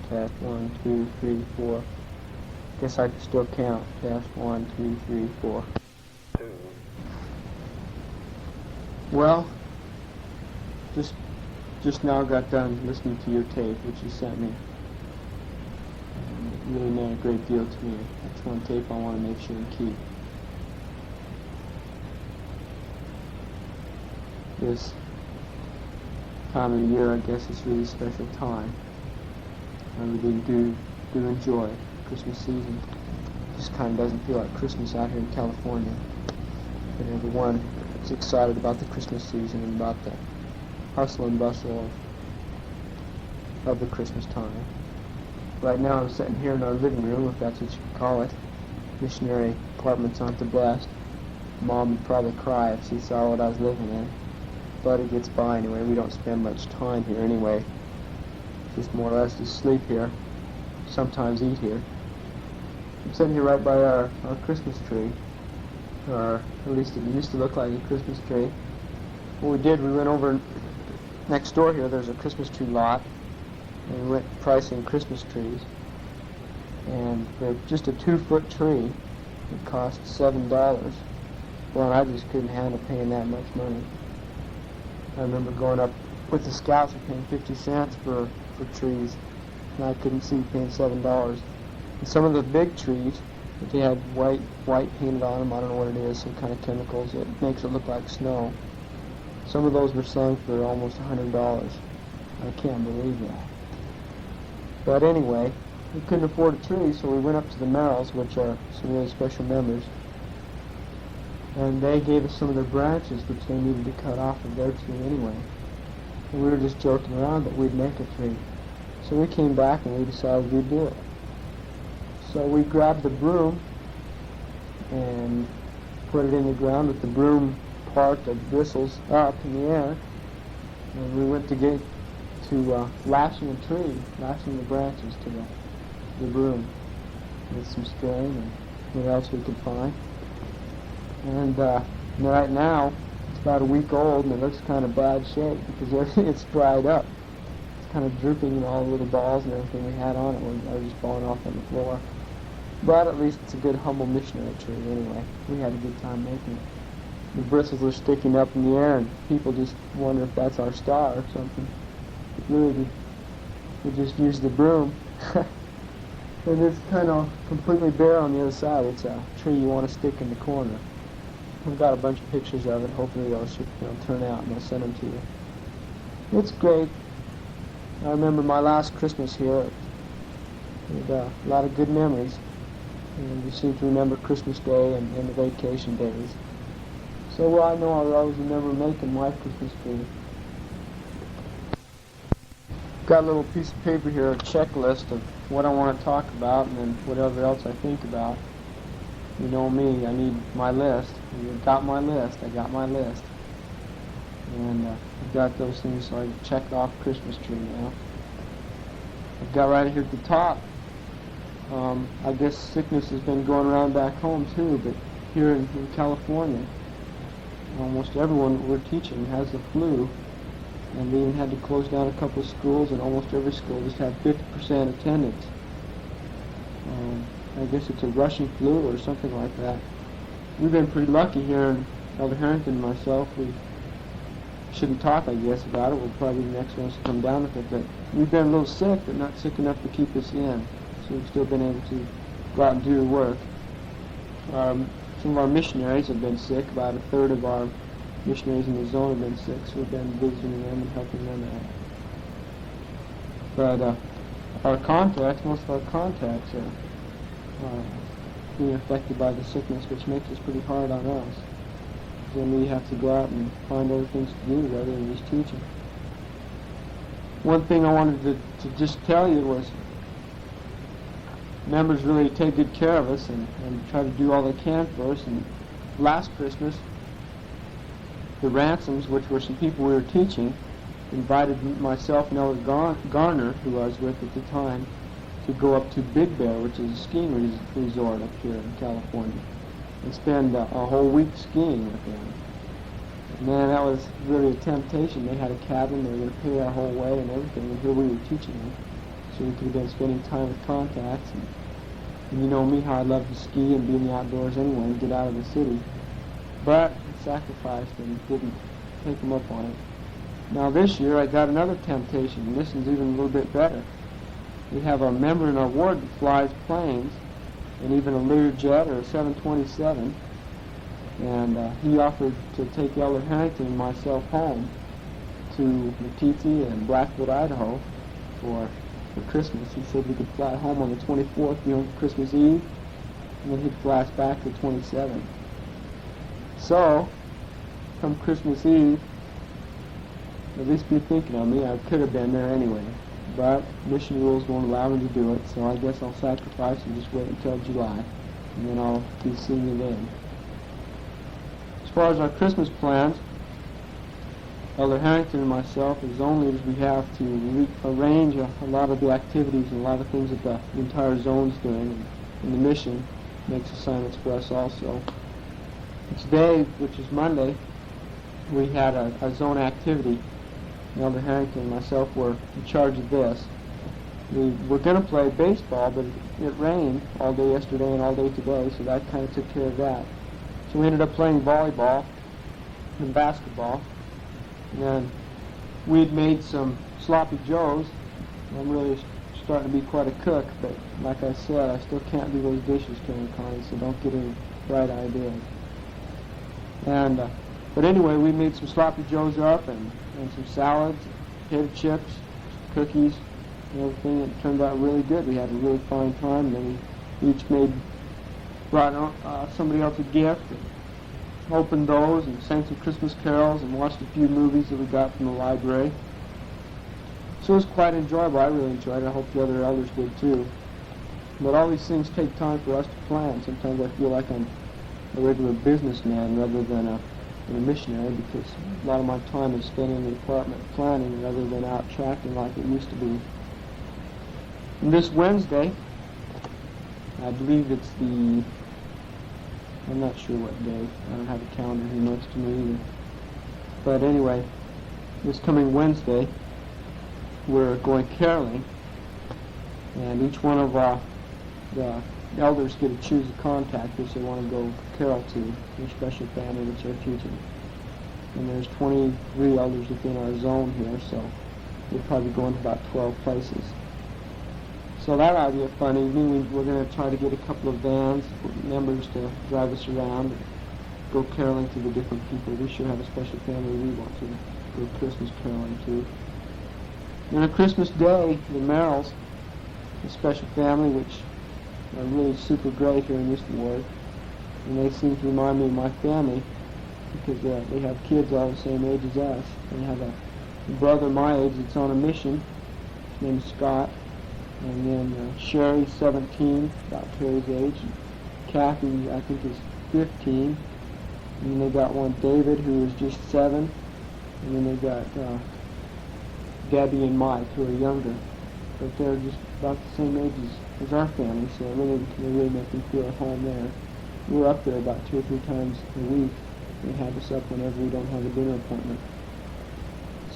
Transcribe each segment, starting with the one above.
test, 1, 2, 3, 4. Guess I can still count. Test, 1, 2, 3, 4. Well, just now got done listening to your tape, which you sent me. It really meant a great deal to me. That's one tape I want to make sure and keep. This time of the year, I guess, is really a special time. I really do enjoy Christmas season. It just kind of doesn't feel like Christmas out here in California. But everyone is excited about the Christmas season and about the hustle and bustle of the Christmas time. Right now I'm sitting here in our living room, if that's what you can call it. Missionary apartments aren't the best. Mom would probably cry if she saw what I was living in. But it gets by anyway. We don't spend much time here anyway. Just more or less just sleep here. Sometimes eat here. I'm sitting here right by our Christmas tree. Or at least it used to look like a Christmas tree. What we did, we went over next door here. There's a Christmas tree lot. And we went pricing Christmas trees. And for just a 2-foot tree, it cost $7. Well, I just couldn't handle paying that much money. I remember going up with the Scouts and paying 50 cents for trees, and I couldn't see paying $7. And some of the big trees, they had white painted on them. I don't know what it is, some kind of chemicals that makes it look like snow. Some of those were selling for almost $100. I can't believe that. But anyway, we couldn't afford a tree, so we went up to the Merrills, which are some really special members, and they gave us some of their branches, which they needed to cut off of their tree anyway. And we were just joking around that we'd make a tree. So we came back and we decided we'd do it. So we grabbed the broom and put it in the ground with the broom part that bristles up in the air. And we went to lashing the tree, lashing the branches to the broom with some string and what else we could find. And right now, it's about a week old, and it looks kind of bad shape because it's dried up. It's kind of drooping, and all the little balls and everything we had on it are just falling off on the floor. But at least it's a good, humble missionary tree anyway. We had a good time making it. The bristles are sticking up in the air, and people just wonder if that's our star or something. Really, we just used the broom. And it's kind of completely bare on the other side. It's a tree you want to stick in the corner. I've got a bunch of pictures of it. Hopefully they'll turn out, and I'll send them to you. It's great. I remember my last Christmas here. And, a lot of good memories. And you seem to remember Christmas Day and the vacation days. So well, I know I'll always remember making my Christmas tree. Got a little piece of paper here, a checklist of what I want to talk about, and then whatever else I think about. You know me, I need my list. I got my list. And I've got those things, so I checked off Christmas tree now. I've got right here at the top, I guess sickness has been going around back home too, but here in California, almost everyone we're teaching has the flu. And we even had to close down a couple of schools, and almost every school just had 50% attendance. I guess it's a Russian flu or something like that. We've been pretty lucky here in Elder Harrington and myself. We shouldn't talk, I guess, about it. We'll probably be the next ones to come down with it. But we've been a little sick, but not sick enough to keep us in. So we've still been able to go out and do the work. Some of our missionaries have been sick. About a third of our missionaries in the zone have been sick, so we've been visiting them and helping them out. But most of our contacts are being affected by the sickness, which makes it pretty hard on us. Then we have to go out and find other things to do rather than just teaching. One thing I wanted to just tell you was members really take good care of us and try to do all they can for us. And last Christmas, the Ransoms, which were some people we were teaching, invited myself and Elder Garner, who I was with at the time, to go up to Big Bear, which is a skiing resort up here in California, and spend a whole week skiing with them. Man, that was really a temptation. They had a cabin, they were going to pay our whole way and everything, and here we were teaching them. so we could have been spending time with contacts. And you know me, how I love to ski and be in the outdoors anyway and get out of the city. But I sacrificed and didn't take them up on it. Now this year I got another temptation, and this one's even a little bit better. We have a member in our ward that flies planes, and even a Learjet or a 727, and he offered to take Elder Harrington and myself home to Matiti and Blackwood, Idaho for Christmas. He said we could fly home on the 24th, be home for Christmas Eve, and then he'd fly us back the 27th. So, come Christmas Eve, at least be thinking of me. I could have been there anyway, but mission rules won't allow me to do it, so I guess I'll sacrifice and just wait until July, and then I'll be seeing you then. As far as our Christmas plans, Elder Harrington and myself, as own leaders, we have to arrange a lot of the activities and a lot of things that the entire zone's doing, and the mission makes assignments for us also. Today, which is Monday, we had a zone activity. Elder Harrington and myself were in charge of this. We were going to play baseball, but it rained all day yesterday and all day today, so that kind of took care of that. So we ended up playing volleyball and basketball. And then we'd made some sloppy joes. I'm really starting to be quite a cook, but like I said, I still can't do those dishes, Karen Connie, so don't get any bright ideas. And but anyway, we made some sloppy joes up and some salads, potato chips, cookies, and everything. It turned out really good. We had a really fine time, and then we each brought somebody else a gift, and opened those, and sang some Christmas carols, and watched a few movies that we got from the library. So it was quite enjoyable. I really enjoyed it. I hope the other elders did too. But all these things take time for us to plan. Sometimes I feel like I'm a regular businessman rather than a missionary, because a lot of my time is spent in the department planning rather than out tracking like it used to be. And this Wednesday, I believe it's I'm not sure what day. I don't have a calendar here next to me either. But anyway, this coming Wednesday, we're going caroling, and each one of the elders get to choose a contact which they want to go carol to, their special family which they're teaching. And there's 23 elders within our zone here, so we'll probably go into about 12 places. So that ought to be a fun evening. We're going to try to get a couple of vans, members to drive us around and go caroling to the different people. We sure have a special family we want to go Christmas caroling to. And on Christmas Day, the Merrills, a special family which are really super great here in this ward, and they seem to remind me of my family because they have kids all the same age as us. They have a brother my age that's on a mission. His name is Scott. And then Sherry, 17, about Terry's age. Kathy, I think, is 15. And then they got one, David, who is just 7. And then they got Debbie and Mike, who are younger. But they're just about the same age as our family, so they really make me feel at home there. We're up there about 2 or 3 times a week. They have us up whenever we don't have a dinner appointment.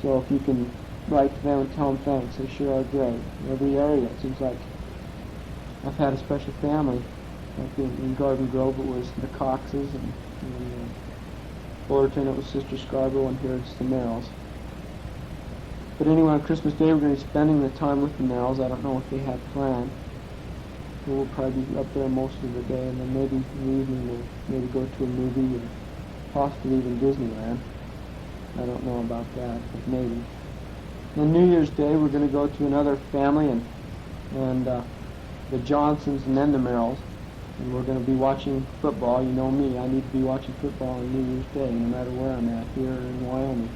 So if you can write to them and tell them thanks, they sure are great. In every area, it seems like I've had a special family. Like in Garden Grove, it was the Coxes, and in Fullerton, it was Sister Scarborough, and here it's the Merrills. But anyway, on Christmas Day, we're going to be spending the time with the Merrills. I don't know what they have planned. But we'll probably be up there most of the day, and then maybe in the evening we'll maybe go to a movie, or possibly even Disneyland. I don't know about that, but maybe. On New Year's Day, we're going to go to another family, and the Johnsons and then the Merrills, and we're going to be watching football. You know me, I need to be watching football on New Year's Day, no matter where I'm at, here or in Wyoming.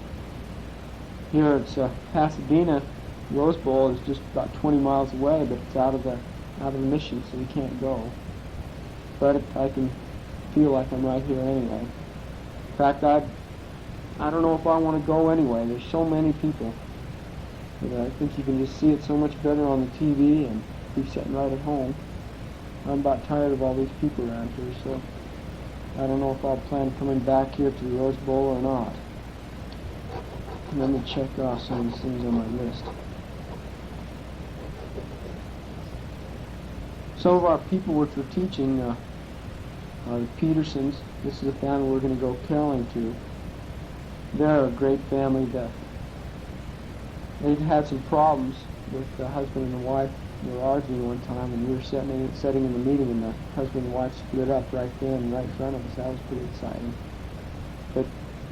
Here it's Pasadena. Rose Bowl is just about 20 miles away, but it's out of the mission, so we can't go. But I can feel like I'm right here anyway. In fact, I don't know if I want to go anyway. There's so many people. But I think you can just see it so much better on the TV and be sitting right at home. I'm about tired of all these people around here, so I don't know if I'll plan coming back here to the Rose Bowl or not. Let me check off some of these things on my list. some of our people which we're teaching are the Petersons. This is a family we're going to go caroling to. They're a great family. They've had some problems with the husband and the wife. They were arguing one time, and we were sitting in the meeting, and the husband and wife split up right then, right in front of us. That was pretty exciting. But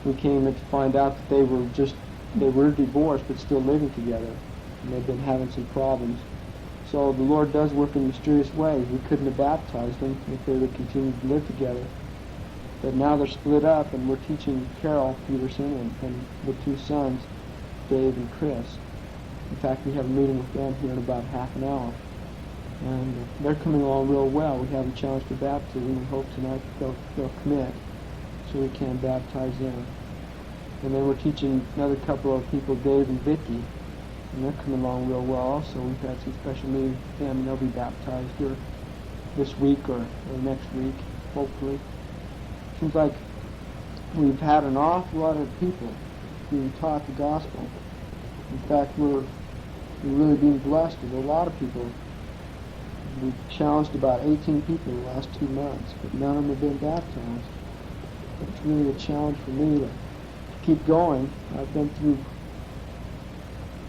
we came to find out that they were divorced, but still living together, and they've been having some problems. So the Lord does work in mysterious ways. We couldn't have baptized them if they would continue to live together. But now they're split up, and we're teaching Carol Peterson and the two sons, Dave and Chris. In fact, we have a meeting with them here in about half an hour. And they're coming along real well. We haven't challenged for baptism. We hope tonight they'll commit so we can baptize them. And then we're teaching another couple of people, Dave and Vicky, and they're coming along real well also. We've had some special meetings with them, and they'll be baptized here this week or next week, hopefully. Seems like we've had an awful lot of people being taught the gospel. In fact, we're really being blessed with a lot of people. We've challenged about 18 people in the last 2 months, but none of them have been baptized. It's really a challenge for me to keep going. I've been through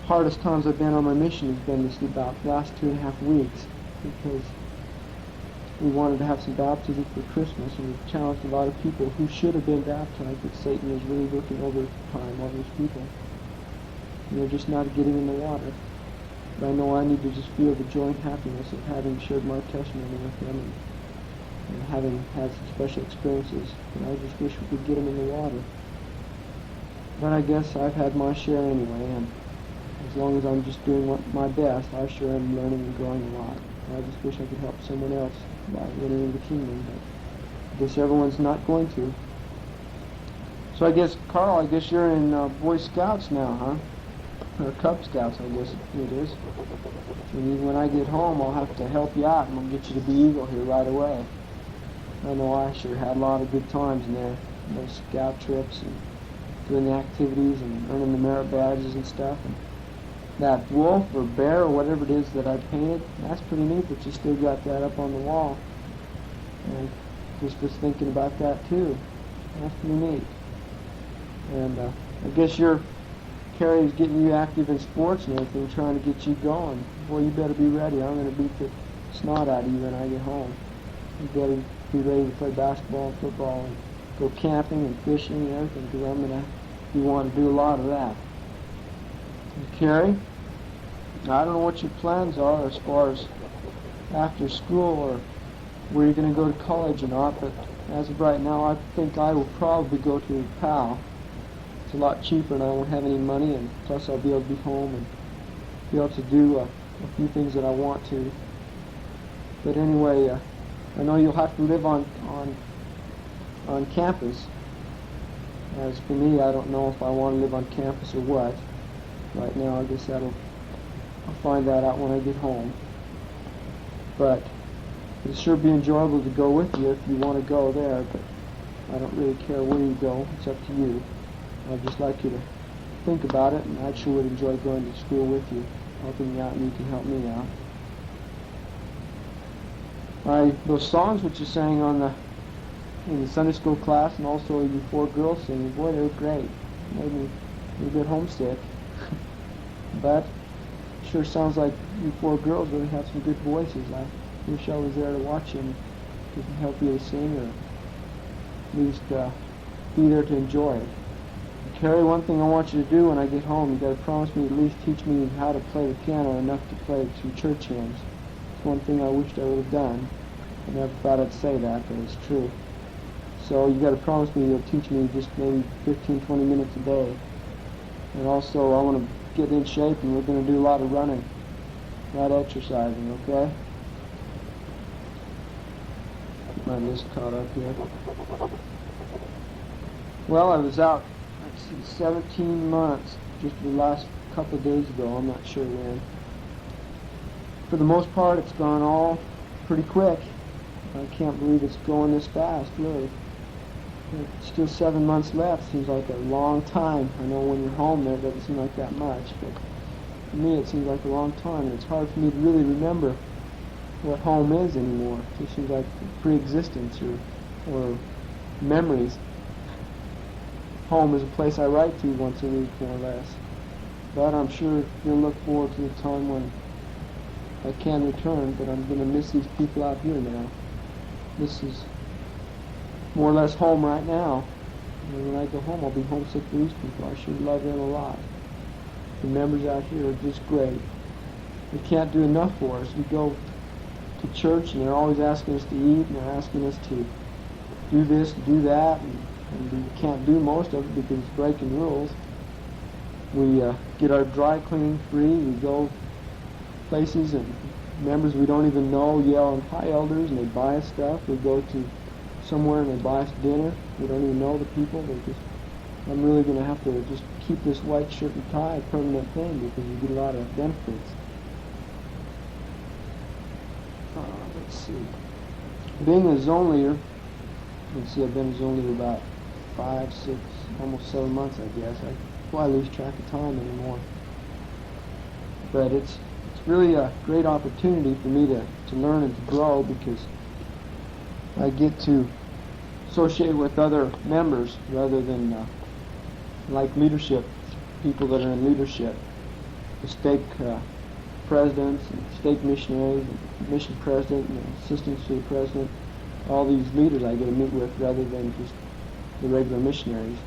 hardest times I've been on my mission has been this about last 2.5 weeks, because we wanted to have some baptism for Christmas, and we've challenged a lot of people who should have been baptized, but Satan is really working overtime on these people. And they're just not getting in the water. But I know I need to just feel the joy and happiness of having shared my testimony with them and having had some special experiences. And I just wish we could get them in the water. But I guess I've had my share anyway, and as long as I'm just doing my best, I sure am learning and growing a lot. I just wish I could help someone else by entering the kingdom, but I guess everyone's not going to. So I guess, Carl, you're in Boy Scouts now, huh? Or Cub Scouts, I guess it is. And when I get home, I'll have to help you out, and I'll get you to be Eagle here right away. I know I sure had a lot of good times in there, those scout trips and doing the activities and earning the merit badges and stuff. And that wolf or bear or whatever it is that I painted, that's pretty neat that you still got that up on the wall. And just was thinking about that too. That's pretty neat. And I guess Carrie's getting you active in sports and everything, trying to get you going. Boy, you better be ready. I'm going to beat the snot out of you when I get home. You better be ready to play basketball and football and go camping and fishing and everything, because I'm going to be wanting to do a lot of that. And Carrie, I don't know what your plans are as far as after school or where you're going to go to college or not, but as of right now, I think I will probably go to PAL. It's a lot cheaper and I won't have any money, and plus I'll be able to be home and be able to do a few things that I want to. But anyway, I know you'll have to live on campus. As for me, I don't know if I want to live on campus or what. Right now, I guess I'll find that out when I get home. But it'll sure be enjoyable to go with you if you want to go there, but I don't really care where you go. It's up to you. I'd just like you to think about it, and I sure would enjoy going to school with you, helping you out, and you can help me out. Those songs which you sang in the Sunday school class, and also you 4 girls singing, boy, they were great. Made me a bit homesick. But sure sounds like you 4 girls really have some good voices. I wish I was there to watch you and could help you to sing, or at least be there to enjoy it. Carrie, one thing I want you to do when I get home, you got to promise me at least teach me how to play the piano enough to play some church hymns. It's one thing I wished I would have done. I never thought I'd say that, but it's true. So you got to promise me you'll teach me just maybe 15-20 minutes a day. And also I want to get in shape, and we're going to do a lot of running, a lot of exercising, okay? Get my list caught up here. Well, I was out 17 months, just the last couple of days ago, I'm not sure when. For the most part, it's gone all pretty quick. I can't believe it's going this fast, really. It's still 7 months left. Seems like a long time. I know when you're home there, it doesn't seem like that much, but for me it seems like a long time, and it's hard for me to really remember what home is anymore. It just seems like pre-existence or memories. Home is a place I write to once a week, more or less. But I'm sure you'll look forward to the time when I can return, but I'm going to miss these people out here now. This is more or less home right now. And when I go home, I'll be homesick for these people. I sure love them a lot. The members out here are just great. They can't do enough for us. We go to church and they're always asking us to eat, and they're asking us to do this, do that, and we can't do most of it because it's breaking rules. We get our dry cleaning free. We go places and members we don't even know yell and hi elders, and they buy us stuff. We go to somewhere and they buy us dinner. We don't even know the people. I'm really going to have to just keep this white shirt and tie a permanent thing because you get a lot of benefits. Let's see. Being a zone leader, let's see, I've been a zone leader about 5, 6, almost 7 months, I guess. I lose track of time anymore. But it's really a great opportunity for me to learn and to grow because I get to associate with other members rather than like leadership, people that are in leadership, the stake presidents and stake missionaries and mission president and assistants to the president, all these leaders I get to meet with rather than just the regular missionaries.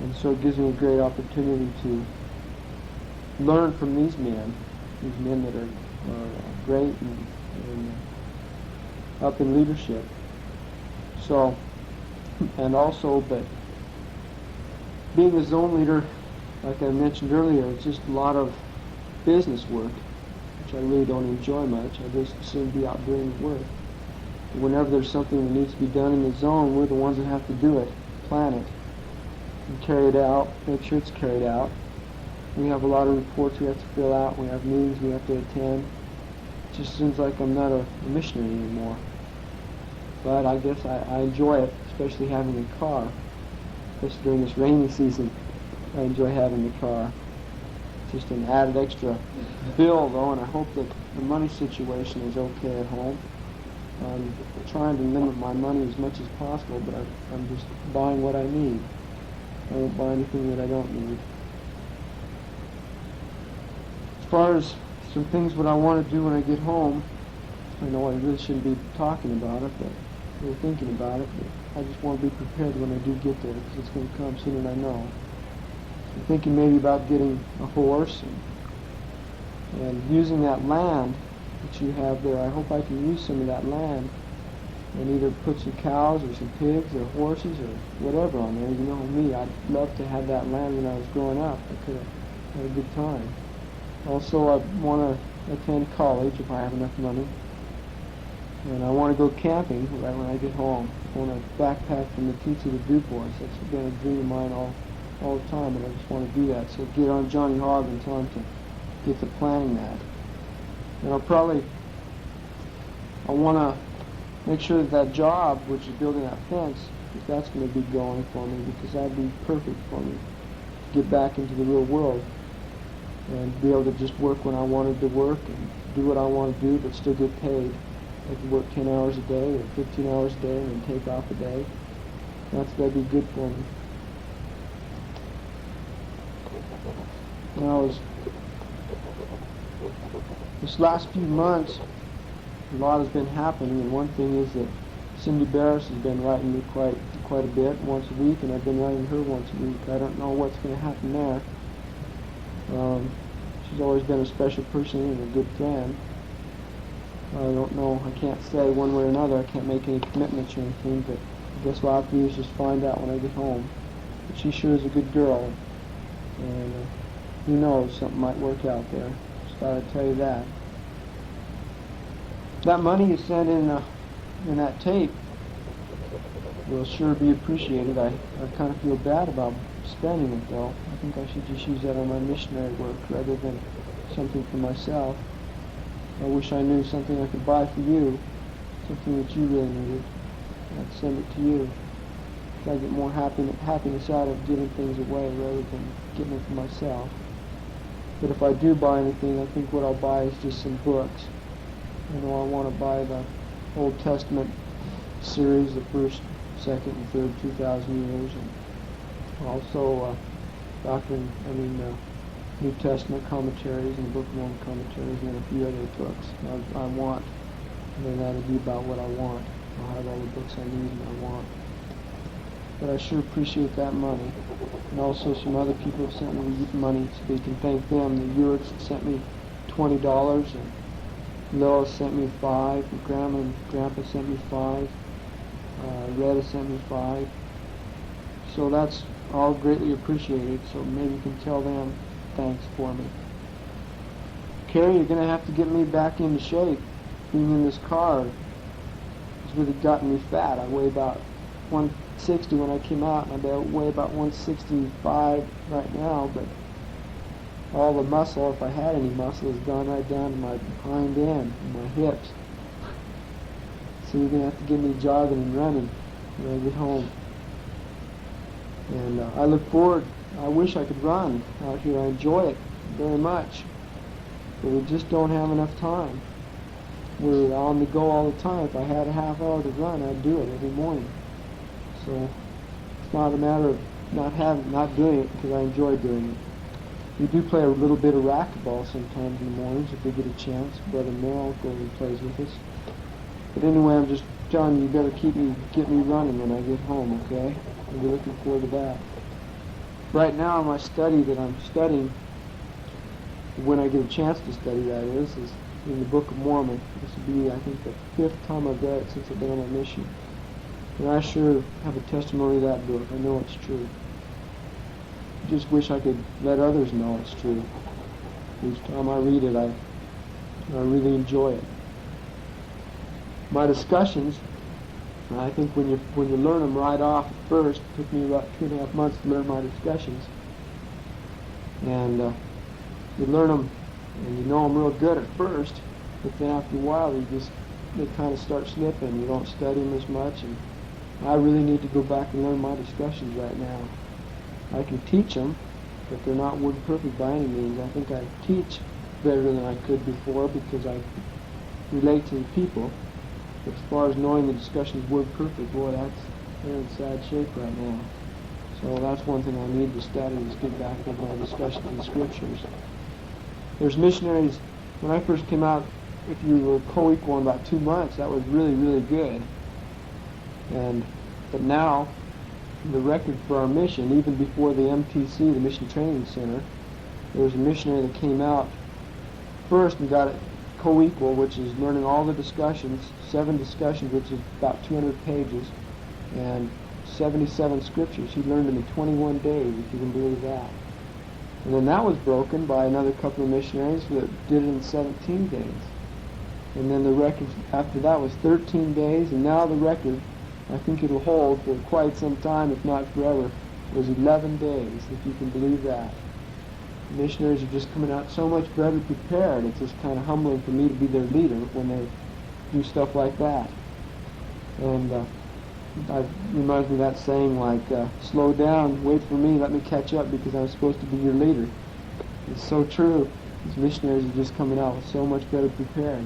And so it gives me a great opportunity to learn from these men that are great and up in leadership. So, and also, but being a zone leader, like I mentioned earlier, it's just a lot of business work, which I really don't enjoy much. I just seem to be out doing work. But whenever there's something that needs to be done in the zone, we're the ones that have to do it, plan it, and carry it out, make sure it's carried out. We have a lot of reports we have to fill out. We have meetings we have to attend. It just seems like I'm not a missionary anymore. But I guess I enjoy it, especially having a car. Especially during this rainy season, I enjoy having the car. It's just an added extra bill, though, and I hope that the money situation is okay at home. I'm trying to limit my money as much as possible, but I'm just buying what I need. I won't buy anything that I don't need. As far as some things what I want to do when I get home, I know I really shouldn't be talking about it, but we're thinking about it. But I just want to be prepared when I do get there, because it's going to come sooner than I know. I'm thinking maybe about getting a horse and using that land that you have there. I hope I can use some of that land and either put some cows or some pigs or horses or whatever on there. You know me, I'd love to have that land when I was growing up. I could have had a good time. Also, I want to attend college if I have enough money. And I want to go camping right when I get home. I want to backpack from the teats of the DuPois. That's been a dream of mine all the time, and I just want to do that. So get on Johnny Hogg and tell him to get to planning that. And I want to make sure that job, which is building that fence, that's going to be going for me, because that'd be perfect for me to get back into the real world and be able to just work when I wanted to work and do what I want to do, but still get paid. I could work 10 hours a day or 15 hours a day and then take off a day. That'd be good for me. Now, this last few months, a lot has been happening, and one thing is that Cindy Barris has been writing me quite a bit, once a week, and I've been writing her once a week. I don't know what's going to happen there. She's always been a special person and a good friend. I don't know, I can't say one way or another, I can't make any commitments or anything, but I guess what I'll have to do is just find out when I get home. But she sure is a good girl, and who knows, something might work out there. Just thought I'd tell you that. That money you sent in that tape will sure be appreciated. I kind of feel bad about spending it, though. I think I should just use that on my missionary work rather than something for myself. I wish I knew something I could buy for you, something that you really needed. I'd send it to you. I get more happiness out of giving things away rather than getting it for myself. But if I do buy anything, I think what I'll buy is just some books. I know I want to buy the Old Testament series, the first, second, and third 2,000 years, and also New Testament commentaries and the Book of Mormon commentaries, and then a few other books I want. And then that'll be about what I want. I'll have all the books I need and I want. But I sure appreciate that money. And also some other people have sent me money so they can thank them. The Urics sent me $20, and Lois sent me $5, and Grandma and Grandpa sent me $5, Retta sent me $5. So that's all greatly appreciated, so maybe you can tell them thanks for me. Carrie, you're going to have to get me back into shape. Being in this car has really gotten me fat. I weigh about 160 when I came out, and I weigh about 165 right now, but all the muscle, if I had any muscle, has gone right down to my hind end and my hips. So you're going to have to get me jogging and running when I get home. And I look forward, I wish I could run out here. I enjoy it very much, but we just don't have enough time. We're on the go all the time. If I had a half hour to run, I'd do it every morning. So it's not a matter of not doing it, because I enjoy doing it. We do play a little bit of racquetball sometimes in the mornings if we get a chance. Brother Merrill goes and plays with us. But anyway, I'm just telling you, you better get me running when I get home, okay? I'll be looking forward to that. Right now, my study that I'm studying, when I get a chance to study, that is in the Book of Mormon. This will be, I think, the 5th time I've read it since I've been on my mission. And I sure have a testimony of that book. I know it's true. I just wish I could let others know it's true. Each time I read it, I really enjoy it. My discussions, I think when you learn them right off at first, it took me about 2.5 months to learn my discussions. And you learn them, and you know them real good at first, but then after a while they kind of start slipping. You don't study them as much, and I really need to go back and learn my discussions right now. I can teach them, but they're not word perfect by any means. I think I teach better than I could before because I relate to the people. But as far as knowing the discussion is word perfect, boy, they're in sad shape right now. So that's one thing I need to study, is get back with my discussion of the scriptures. There's missionaries. When I first came out, if you were co-equal in about 2 months, that was really, really good. But now, the record for our mission, even before the MTC, the Mission Training Center, there was a missionary that came out first and got it co-equal, which is learning all the discussions, 7 discussions, which is about 200 pages, and 77 scriptures. He learned them in 21 days, if you can believe that. And then that was broken by another couple of missionaries that did it in 17 days. And then the record after that was 13 days, and now the record, I think it'll hold for quite some time, if not forever, was 11 days, if you can believe that. Missionaries are just coming out so much better prepared. It's just kind of humbling for me to be their leader when they do stuff like that. And it reminds me of that saying, like, slow down, wait for me, let me catch up because I'm supposed to be your leader. It's so true. These missionaries are just coming out with so much better prepared.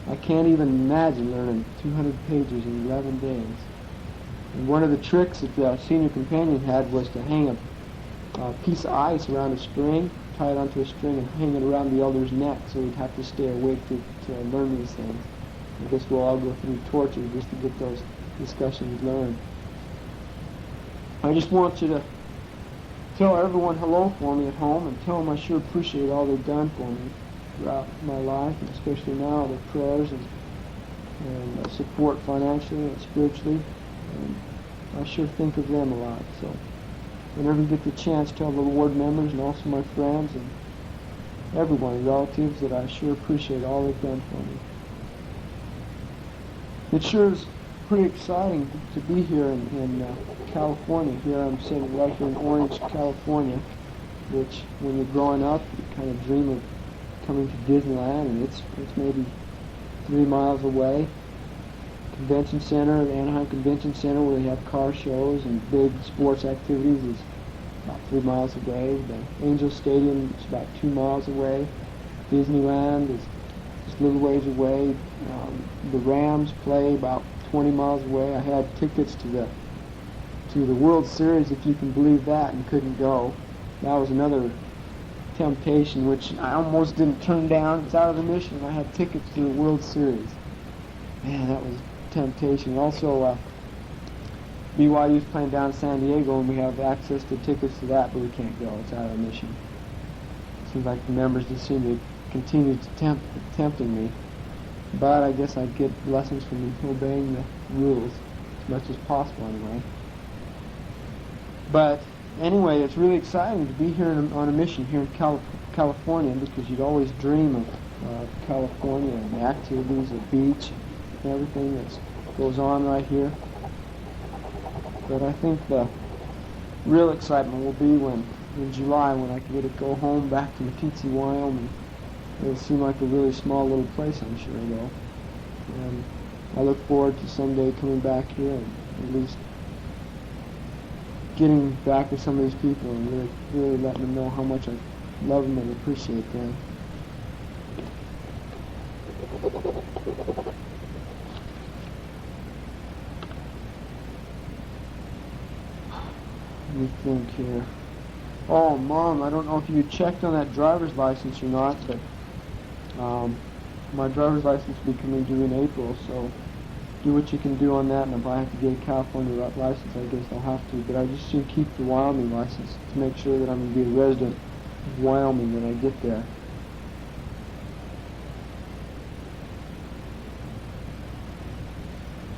I can't even imagine learning 200 pages in 11 days. And one of the tricks that the senior companion had was to hang a piece of ice around a string, tie it onto a string, and hang it around the elder's neck so he'd have to stay awake to learn these things. I guess we'll all go through torture just to get those discussions learned. I just want you to tell everyone hello for me at home and tell them I sure appreciate all they've done for me throughout my life, and especially now, their prayers and support financially and spiritually. And I sure think of them a lot. So whenever you get the chance, tell the ward members and also my friends and everyone, relatives, that I sure appreciate all they've done for me. It sure is pretty exciting to be here in California. Here I'm sitting right here in Orange, California, which when you're growing up, you kind of dream of coming to Disneyland, and it's maybe 3 miles away. Convention Center, the Anaheim Convention Center, where they have car shows and big sports activities, is about 3 miles away. The Angel Stadium is about 2 miles away. Disneyland is just a little ways away. The Rams play about 20 miles away. I had tickets to the World Series, if you can believe that, and couldn't go. That was another temptation, which I almost didn't turn down. It's out of the mission. I had tickets to the World Series. Man, that was a temptation. Also, BYU's playing down in San Diego, and we have access to tickets to that, but we can't go. It's out of the mission. Seems like the members just seem to continue to tempting me. But I guess I'd get lessons from obeying the rules as much as possible anyway. But anyway, it's really exciting to be here on a mission here in California, because you'd always dream of California and the activities, the beach, and everything that goes on right here. But I think the real excitement will be in July, when I can get to go home back to Meeteetse, Wyoming. It'll seem like a really small little place, I'm sure, though. And I look forward to someday coming back here and at least getting back with some of these people and really letting them know how much I love them and appreciate them. Let me think here. Oh, Mom, I don't know if you checked on that driver's license or not, but my driver's license will be coming due in April, so do what you can do on that, and if I have to get a California license, I guess I'll have to. But I just should keep the Wyoming license to make sure that I'm going to be a resident of Wyoming when I get there.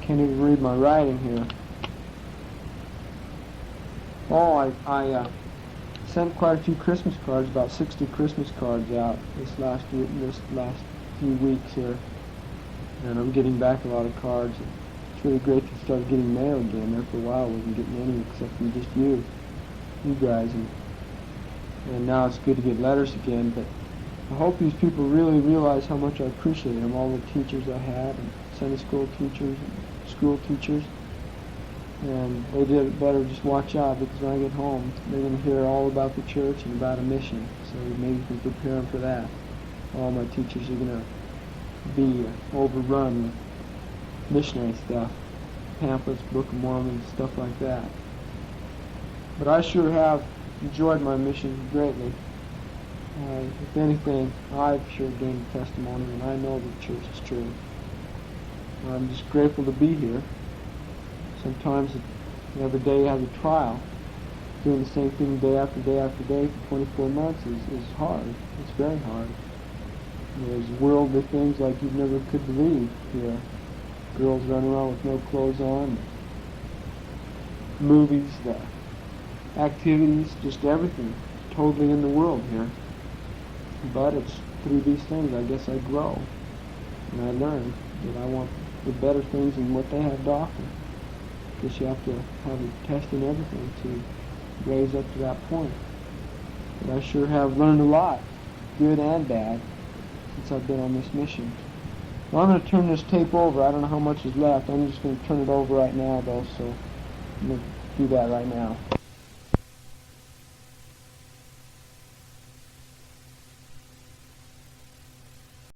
Can't even read my writing here. Oh, I sent quite a few Christmas cards, about 60 Christmas cards out this last few weeks here, and I'm getting back a lot of cards. It's really great to start getting mail again. There for a while I wasn't getting any except from just you guys, and now it's good to get letters again. But I hope these people really realize how much I appreciate them, all the teachers I had, and Sunday school teachers, and school teachers. And they better just watch out, because when I get home, they're going to hear all about the church and about a mission. So maybe you can prepare them for that. All my teachers are going to be overrun with missionary stuff, pamphlets, Book of Mormon, stuff like that. But I sure have enjoyed my mission greatly. If anything, I've sure gained testimony, and I know the church is true. I'm just grateful to be here. Sometimes every day has a trial. Doing the same thing day after day after day for 24 months is hard. It's very hard. There's worldly things like you never could believe here. Girls running around with no clothes on. Movies, the activities, just everything. Totally in the world here. But it's through these things I guess I grow. And I learn that I want the better things than what they have to offer. Because you have to have a test in everything to raise up to that point. But I sure have learned a lot, good and bad, since I've been on this mission. Well, I'm going to turn this tape over. I don't know how much is left. I'm just going to turn it over right now, though, so I'm going to do that right now.